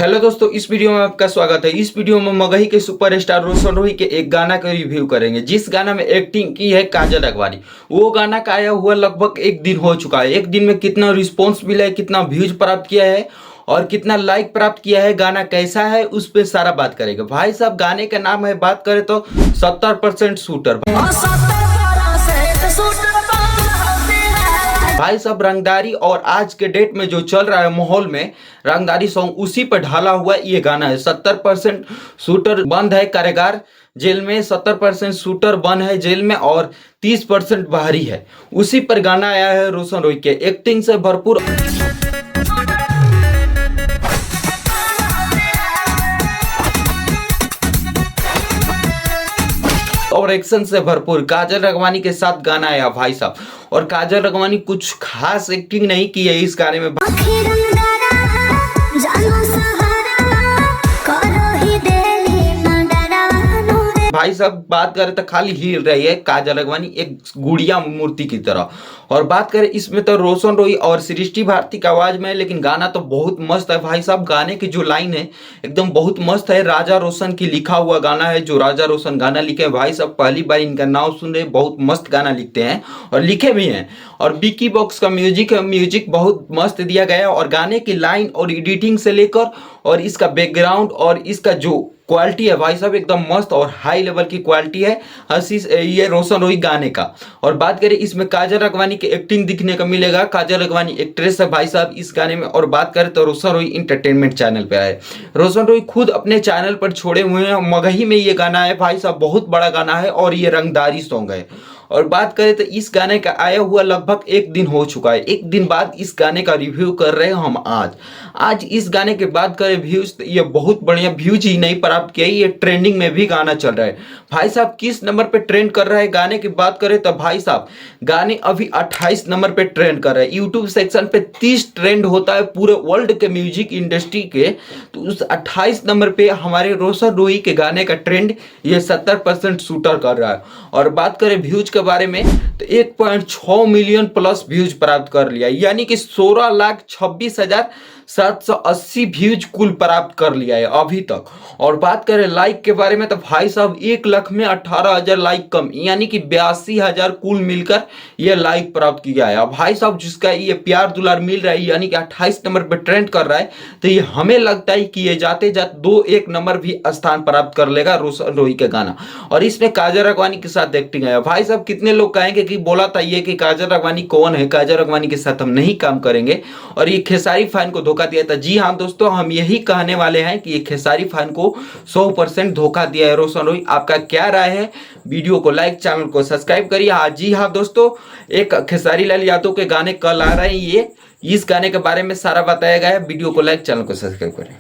Hello दोस्तों, इस video में आपका स्वागत है। इस वीडियो में मगही के सुपरस्टार रोशन रोही के एक गाना का रिव्यू करेंगे, जिस गाना में एक्टिंग की है काजल अगवानी। वो गाना का आया हुआ लगभग एक दिन हो चुका है। एक दिन में कितना रिस्पॉन्स मिला है, कितना व्यूज प्राप्त किया है और कितना लाइक प्राप्त किया है, गाना कैसा है, उस पर सारा बात करेंगे। भाई साहब, गाने का नाम है, बात करें तो 70% शूटर। भाई साहब, रंगदारी और आज के डेट में जो चल रहा है माहौल में, रंगदारी सॉन्ग उसी पर ढाला हुआ ये गाना है। 70% शूटर बंद है कारागार जेल में, 70% शूटर बंद है जेल में और 30% बाहरी है। उसी पर गाना आया है रोशन रोही के। एक्टिंग से भरपूर और एक्शन से भरपूर काजल रगवानी के साथ गाना आया भाई साहब। और काजल रगवानी कुछ खास एक्टिंग नहीं की है इस गाने में। भाई साहब, बात करें तो खाली हिल रही है काजल रगवानी एक गुड़िया मूर्ति की तरह। और बात करें इसमें तो रोशन रोही और सृष्टि भारती की आवाज में है, लेकिन गाना तो बहुत मस्त है भाई साहब। गाने की जो लाइन है एकदम बहुत मस्त है। राजा रोशन की लिखा हुआ गाना है, जो राजा रोशन गाना लिखे हैं भाई साहब, पहली बार इनका नाम सुन रहे। बहुत मस्त गाना लिखते हैं और लिखे भी हैं। और बिकी बॉक्स का म्यूजिक है, म्यूजिक बहुत मस्त दिया गया है। और गाने की लाइन और एडिटिंग से लेकर और इसका बैकग्राउंड और इसका जो क्वालिटी है भाई साहब, एकदम मस्त और हाई लेवल की क्वालिटी है हंसी ये रोशन रोही गाने का। और बात करें इसमें काजल रगवानी की एक्टिंग दिखने को मिलेगा। काजल रगवानी एक्ट्रेस है भाई साहब इस गाने में। और बात करें तो रोशन रोही इंटरटेनमेंट चैनल पे आए। रोशन रोही खुद अपने चैनल पर छोड़े हुए हैं। मगही में ये गाना है भाई साहब, बहुत बड़ा गाना है और ये रंगदारी सॉन्ग है। और बात करें तो इस गाने का आया हुआ लगभग एक दिन हो चुका है। एक दिन बाद इस गाने का रिव्यू कर रहे हैं हम आज इस गाने के बाद करें व्यूज, तो ये बहुत बढ़िया व्यूज ही नहीं प्राप्त किया, ये ट्रेंडिंग में भी गाना चल रहा है भाई साहब। किस नंबर पे ट्रेंड कर रहा है गाने की बात करें तो भाई साहब, गाने अभी 28 नंबर पे ट्रेंड कर रहा है। यूट्यूब सेक्शन पे 30 ट्रेंड होता है पूरे वर्ल्ड के म्यूजिक इंडस्ट्री के, तो उस 28 नंबर पे हमारे रोशन रोही के गाने का ट्रेंड ये 70% शूटर कर रहा है। और बात करें व्यूज के बारे में तो 1.6 मिलियन प्लस व्यूज प्राप्त कर लिया, यानी कि 16,26,780 व्यूज कुल प्राप्त कर लिया है अभी तक। और बात करें लाइक के बारे में तो भाई साहब 1 लाख में 18,000 लाइक कम, यानी कि 82,000 कुल मिलकर यह लाइक प्राप्त किया है। अब भाई साहब जिसका ये प्यार दुलार मिल रहा है, यानी कि 28 नंबर पर ट्रेंड कर रहा है, तो ये हमें लगता है कि ये जाते जाते 2-1 नंबर भी स्थान प्राप्त कर लेगा रोशन रोही का गाना। और इसमें काजल रगवानी के साथ एक्टिंग है भाई साहब। कितने लोग कहेंगे कि बोला था ये कि काजल रगवानी कौन है, काजल रगवानी के साथ हम नहीं काम करेंगे और ये खेसारी फैन को धोखा दिया था। जी हाँ दोस्तों, हम यही कहने वाले हैं कि ये खेसारी फैन को 100% धोखा दिया है रोशन रोही। आपका क्या राय है? वीडियो को लाइक, चैनल को सब्सक्राइब करिए। हाँ जी हाँ दोस्तों, एक खेसारी लाल यादव के गाने कल आ रहे हैं, ये इस गाने के बारे में सारा बताया गया है। वीडियो को लाइक, चैनल को सब्सक्राइब करें।